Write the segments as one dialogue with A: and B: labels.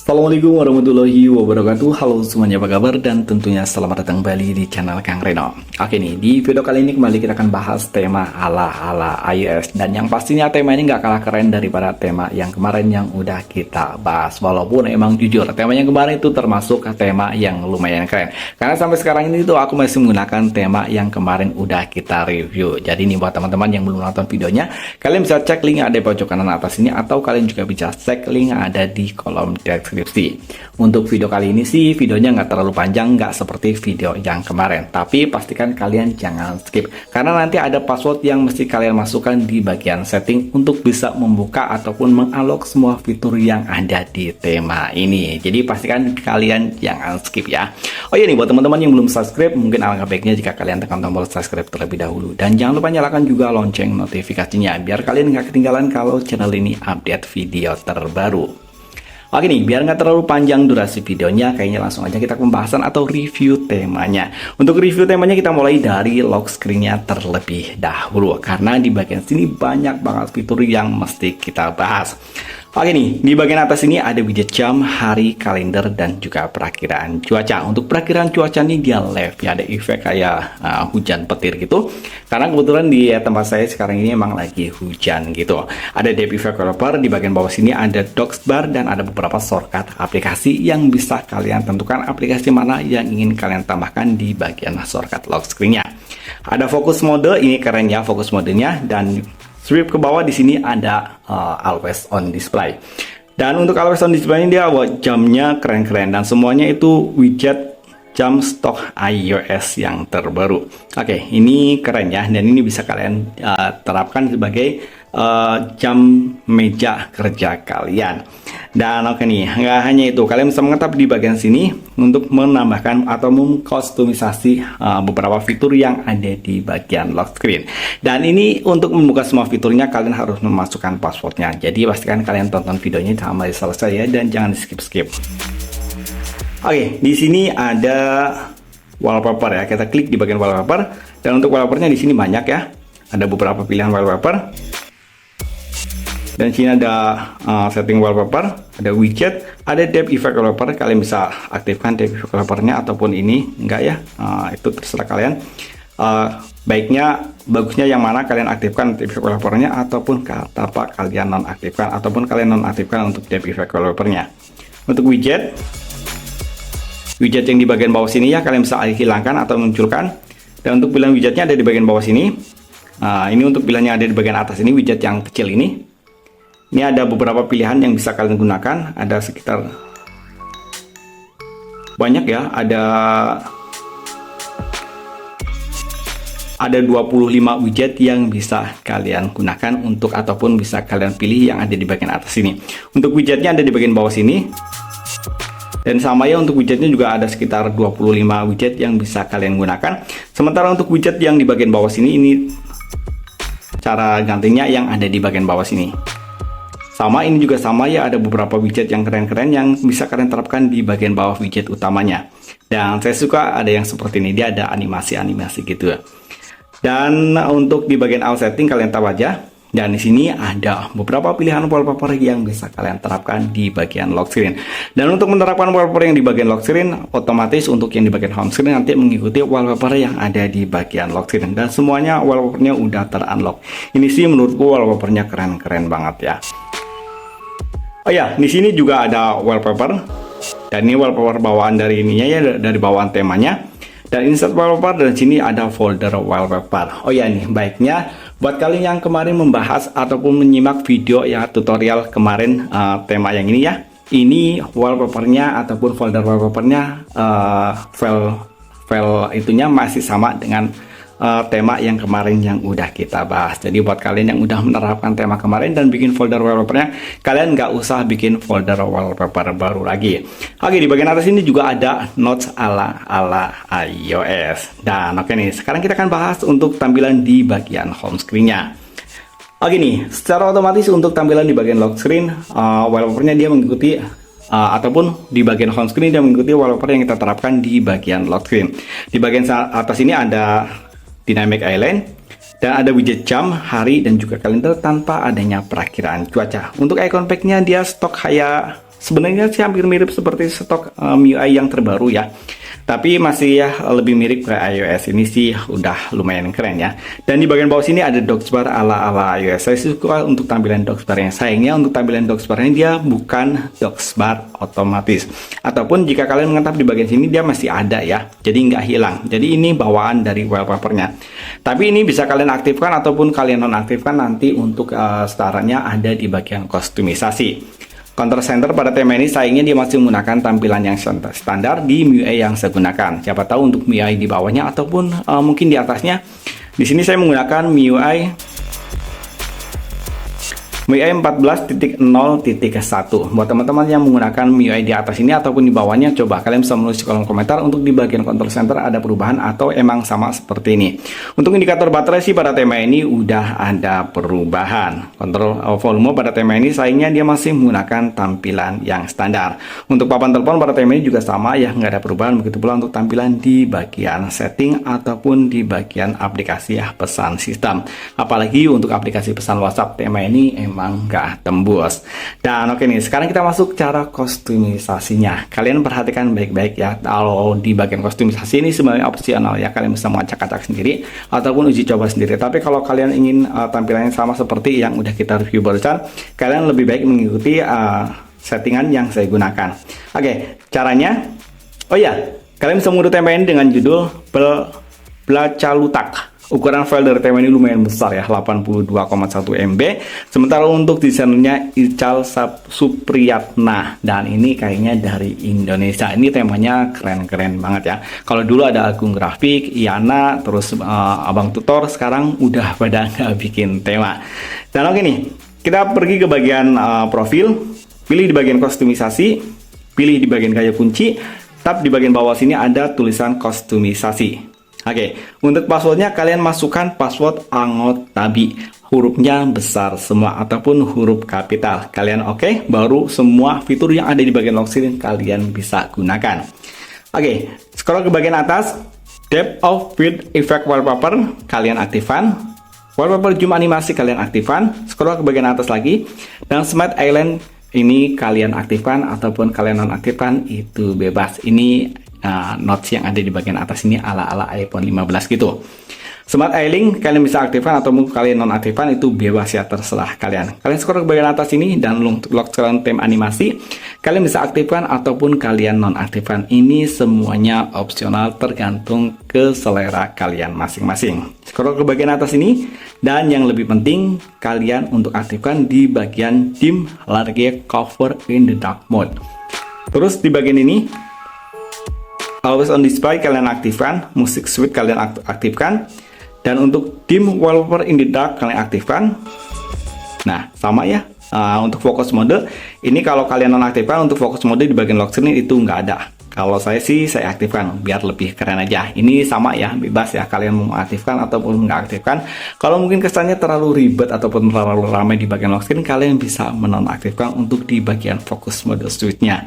A: Assalamualaikum warahmatullahi wabarakatuh. Halo semuanya, apa kabar? Dan tentunya selamat datang kembali di channel Kang Reno. Oke nih, di video kali ini kembali kita akan bahas tema ala-ala iOS. Dan yang pastinya tema ini nggak kalah keren daripada tema yang kemarin yang udah kita bahas. Walaupun emang jujur, tema yang kemarin itu termasuk tema yang lumayan keren. Karena sampai sekarang ini tuh aku masih menggunakan tema yang kemarin udah kita review. Jadi nih buat teman-teman yang belum nonton videonya, kalian bisa cek link ada di pojok kanan atas ini. Atau kalian juga bisa cek link ada di kolom deskripsi. Untuk video kali ini sih videonya nggak terlalu panjang, nggak seperti video yang kemarin, tapi pastikan kalian jangan skip karena nanti ada password yang mesti kalian masukkan di bagian setting untuk bisa membuka ataupun mengunlock semua fitur yang ada di tema ini. Jadi pastikan kalian jangan skip ya. Oh iya nih, buat teman-teman yang belum subscribe, mungkin alangkah baiknya jika kalian tekan tombol subscribe terlebih dahulu, dan jangan lupa nyalakan juga lonceng notifikasinya biar kalian nggak ketinggalan kalau channel ini update video terbaru. Oke nih, biar nggak terlalu panjang durasi videonya, kayaknya langsung aja kita ke pembahasan atau review temanya. Untuk review temanya kita mulai dari lock screen-nya terlebih dahulu, karena di bagian sini banyak banget fitur yang mesti kita bahas. Oke nih, di bagian atas ini ada widget jam, hari, kalender, dan juga perakiraan cuaca. Untuk perakiraan cuaca ini dia live ya, ada efek kayak hujan petir gitu. Karena kebetulan di tempat saya sekarang ini emang lagi hujan gitu. Ada depth effect developer, di bagian bawah sini ada docs bar, dan ada beberapa shortcut aplikasi yang bisa kalian tentukan aplikasi mana yang ingin kalian tambahkan di bagian shortcut lock screen-nya. Ada focus mode, ini keren ya focus modenya, dan swipe ke bawah di sini ada always on display. Dan untuk always on display ini dia jamnya keren-keren dan semuanya itu widget jam stok iOS yang terbaru. Oke, ini keren ya, dan ini bisa kalian terapkan sebagai jam meja kerja kalian. Dan oke nih, nggak hanya itu, kalian bisa mengetap di bagian sini untuk menambahkan atau mengkustomisasi beberapa fitur yang ada di bagian lock screen. Dan ini untuk membuka semua fiturnya kalian harus memasukkan passwordnya. Jadi pastikan kalian tonton videonya sampai selesai ya, dan jangan di skip-skip. Oke, di sini ada wallpaper ya. Kita klik di bagian wallpaper, dan untuk wallpapernya di sini banyak ya. Ada beberapa pilihan wallpaper. Dan sini ada setting wallpaper, ada widget, ada depth effect wallpaper. Kalian bisa aktifkan depth effect wallpapernya ataupun ini enggak ya, itu terserah kalian. Bagusnya yang mana kalian aktifkan depth effect wallpapernya ataupun tanpa kalian nonaktifkan, ataupun kalian nonaktifkan untuk depth effect wallpapernya. Untuk widget yang di bagian bawah sini ya, kalian bisa hilangkan atau munculkan. Dan untuk pilihan widgetnya ada di bagian bawah sini. Ini untuk pilihan yang ada di bagian atas ini, widget yang kecil ini. Ini ada beberapa pilihan yang bisa kalian gunakan. Ada sekitar banyak ya, ada 25 widget yang bisa kalian gunakan untuk ataupun bisa kalian pilih yang ada di bagian atas ini. Untuk widgetnya ada di bagian bawah sini. Dan sama ya, untuk widgetnya juga ada sekitar 25 widget yang bisa kalian gunakan. Sementara untuk widget yang di bagian bawah sini, ini cara gantinya yang ada di bagian bawah sini. Sama, ini juga sama ya, ada beberapa widget yang keren-keren yang bisa kalian terapkan di bagian bawah widget utamanya. Dan saya suka ada yang seperti ini, dia ada animasi-animasi gitu ya. Dan untuk di bagian all setting kalian tahu aja. Dan di sini ada beberapa pilihan wallpaper yang bisa kalian terapkan di bagian lock screen. Dan untuk menerapkan wallpaper yang di bagian lock screen, otomatis untuk yang di bagian home screen nanti mengikuti wallpaper yang ada di bagian lock screen. Dan semuanya wallpapernya udah ter-unlock. Ini sih menurutku wallpapernya keren-keren banget ya. Oh ya, di sini juga ada wallpaper. Dan ini wallpaper bawaan dari ininya ya, dari bawaan temanya. Dan insert wallpaper, dan sini ada folder wallpaper. Oh ya nih, baiknya buat kalian yang kemarin membahas ataupun menyimak video ya tutorial kemarin tema yang ini ya. Ini wallpapernya ataupun folder wallpapernya, file itunya masih sama dengan tema yang kemarin yang udah kita bahas. Jadi buat kalian yang udah menerapkan tema kemarin dan bikin folder wallpapernya, kalian nggak usah bikin folder wallpaper baru lagi. Oke, di bagian atas ini juga ada notes ala iOS. Dan oke nih, sekarang kita akan bahas untuk tampilan di bagian home screen-nya. Oke nih, secara otomatis untuk tampilan di bagian lock screen, wallpapernya dia mengikuti ataupun di bagian home screen dia mengikuti wallpaper yang kita terapkan di bagian lock screen. Di bagian atas ini ada dynamic island, dan ada widget jam, hari, dan juga kalender tanpa adanya perakiraan cuaca. Untuk icon pack-nya dia stok kayak Sebenarnya sih hampir mirip seperti stok MIUI yang terbaru ya. Tapi masih ya lebih mirip ke iOS. Ini sih udah lumayan keren ya. Dan di bagian bawah sini ada docksbar ala iOS. Saya suka untuk tampilan docksbarnya. Sayangnya untuk tampilan docksbarnya dia bukan docksbar otomatis. Ataupun jika kalian mengetap di bagian sini dia masih ada ya. Jadi nggak hilang. Jadi ini bawaan dari wallpapernya. Tapi ini bisa kalian aktifkan ataupun kalian nonaktifkan nanti untuk setaranya ada di bagian kostumisasi. Control center pada tema ini sayangnya dia masih menggunakan tampilan yang standar di MIUI yang saya gunakan. Siapa tahu untuk MIUI di bawahnya ataupun mungkin di atasnya. Di sini saya menggunakan MIUI 14.0.1. Buat teman-teman yang menggunakan MIUI di atas ini ataupun di bawahnya, coba kalian bisa menulis di kolom komentar untuk di bagian control center ada perubahan atau emang sama seperti ini. Untuk indikator baterai sih pada tema ini udah ada perubahan. Kontrol volume pada tema ini sayangnya dia masih menggunakan tampilan yang standar. Untuk papan telepon pada tema ini juga sama ya, nggak ada perubahan. Begitu pula untuk tampilan di bagian setting ataupun di bagian aplikasi ya, pesan sistem. Apalagi untuk aplikasi pesan WhatsApp tema ini emang nggak tembus. Dan oke nih, sekarang kita masuk cara kostumisasinya. Kalian perhatikan baik-baik ya. Kalau di bagian kostumisasi ini sebenarnya opsional ya, kalian bisa mengacak-acak sendiri ataupun uji coba sendiri. Tapi kalau kalian ingin tampilannya sama seperti yang udah kita review barusan, kalian lebih baik mengikuti settingan yang saya gunakan. Oke, caranya, oh ya, kalian bisa mengunduh tema ini dengan judul Blacalutak. Ukuran file dari tema ini lumayan besar ya, 82,1 MB. Sementara untuk desainernya Ical Supriyatna, dan ini kayaknya dari Indonesia. Ini temanya keren-keren banget ya. Kalau dulu ada Agung Grafik, Iana, terus Abang Tutor, sekarang udah pada nggak bikin tema. Dan oke nih, kita pergi ke bagian profil, pilih di bagian kostumisasi, pilih di bagian gaya kunci, tab di bagian bawah sini ada tulisan kostumisasi. Oke, untuk passwordnya kalian masukkan password Angot Tabi, hurufnya besar semua ataupun huruf kapital. Kalian oke, baru semua fitur yang ada di bagian lock screen kalian bisa gunakan. Oke, scroll ke bagian atas, depth of field effect wallpaper kalian aktifkan, wallpaper zoom animasi kalian aktifkan, scroll ke bagian atas lagi, dan smart island ini kalian aktifkan ataupun kalian nonaktifkan, itu bebas. Ini notes yang ada di bagian atas ini ala-ala iPhone 15 gitu. Smart Island kalian bisa aktifkan atau kalian nonaktifkan, itu bebas ya, terserah kalian. Kalian scroll ke bagian atas ini dan untuk lock screen theme animasi kalian bisa aktifkan ataupun kalian nonaktifkan. Ini semuanya opsional tergantung ke selera kalian masing-masing. Scroll ke bagian atas ini, dan yang lebih penting kalian untuk aktifkan di bagian dim large cover in the dark mode. Terus di bagian ini always on display kalian aktifkan, music suite kalian aktifkan, dan untuk dim wallpaper in the dark kalian aktifkan. Nah, sama ya. Untuk fokus mode ini kalau kalian nonaktifkan, untuk fokus mode di bagian lock screen itu nggak ada. Kalau saya sih saya aktifkan biar lebih keren aja. Ini sama ya, bebas ya kalian mau aktifkan ataupun nggak aktifkan. Kalau mungkin kesannya terlalu ribet ataupun terlalu ramai di bagian lock screen, kalian bisa menonaktifkan untuk di bagian fokus mode suite-nya.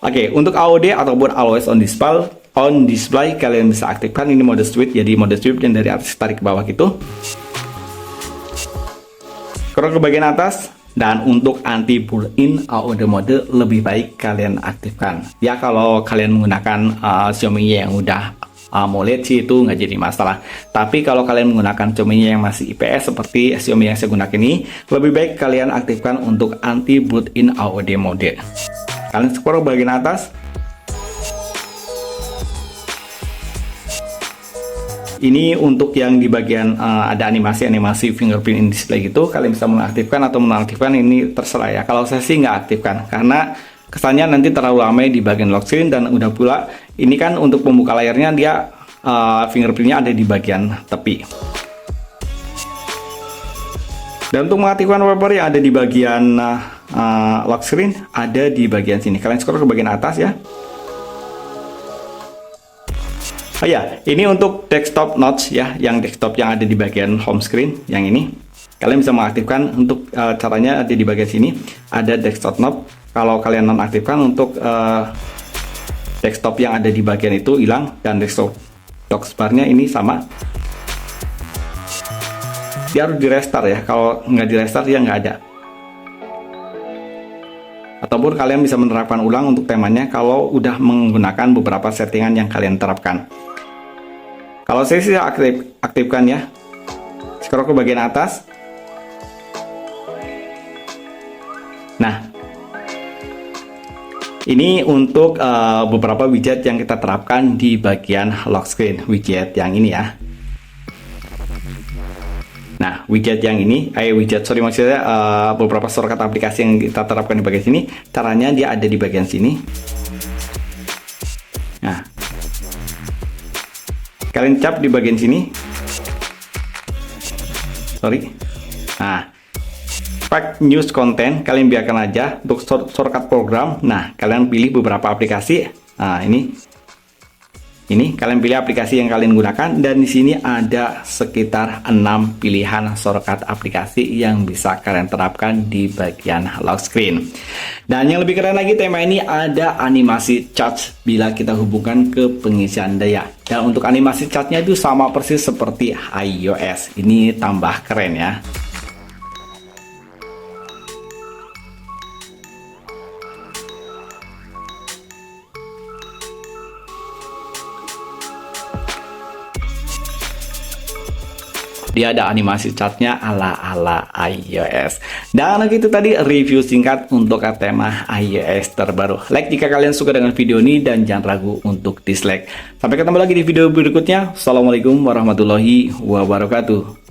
A: Oke, untuk AOD ataupun always on display kalian bisa aktifkan. Ini mode sweep, jadi mode sweep yang dari atas tarik ke bawah gitu. Scroll ke bagian atas, dan untuk anti pull-in AOD mode lebih baik kalian aktifkan. Ya kalau kalian menggunakan Xiaomi yang udah AMOLED sih itu nggak jadi masalah. Tapi kalau kalian menggunakan Xiaomi yang masih IPS seperti Xiaomi yang saya gunakan ini, lebih baik kalian aktifkan untuk anti pull-in AOD mode. Kalian scroll bagian atas. Ini untuk yang di bagian ada animasi fingerprint in display gitu, kalian bisa mengaktifkan atau menonaktifkan, ini terserah ya. Kalau saya sih nggak aktifkan karena kesannya nanti terlalu lama di bagian lock screen, dan udah pula ini kan untuk pembuka layarnya dia fingerprintnya ada di bagian tepi. Dan untuk mengaktifkan wallpaper yang ada di bagian lock screen ada di bagian sini. Kalian scroll ke bagian atas ya. Oh ya, ini untuk desktop notes ya, yang desktop yang ada di bagian home screen yang ini. Kalian bisa mengaktifkan. Untuk caranya ada di bagian sini. Ada desktop note. Kalau kalian nonaktifkan, untuk desktop yang ada di bagian itu hilang, dan desktop docksbarnya ini sama. Dia harus di restart ya. Kalau nggak di restart dia nggak ada. Ataupun kalian bisa menerapkan ulang untuk temanya kalau udah menggunakan beberapa settingan yang kalian terapkan. Kalau saya sih aktifkan ya. Scroll ke bagian atas. Nah, ini untuk beberapa widget yang kita terapkan di bagian lock screen. Widget yang ini ya. Nah, widget yang ini, maksudnya beberapa shortcut aplikasi yang kita terapkan di bagian sini, caranya dia ada di bagian sini. Nah, kalian cap di bagian sini. Nah, pack news content, kalian biarkan aja untuk shortcut program. Nah, kalian pilih beberapa aplikasi. Nah, ini kalian pilih aplikasi yang kalian gunakan, dan di sini ada sekitar 6 pilihan shortcut aplikasi yang bisa kalian terapkan di bagian lock screen. Dan yang lebih keren lagi, tema ini ada animasi charge bila kita hubungkan ke pengisian daya. Dan untuk animasi charge-nya itu sama persis seperti iOS. Ini tambah keren ya. Dia ada animasi chartnya ala-ala iOS. Dan itu tadi review singkat untuk tema iOS terbaru. Like jika kalian suka dengan video ini, dan jangan ragu untuk dislike. Sampai ketemu lagi di video berikutnya. Assalamualaikum warahmatullahi wabarakatuh.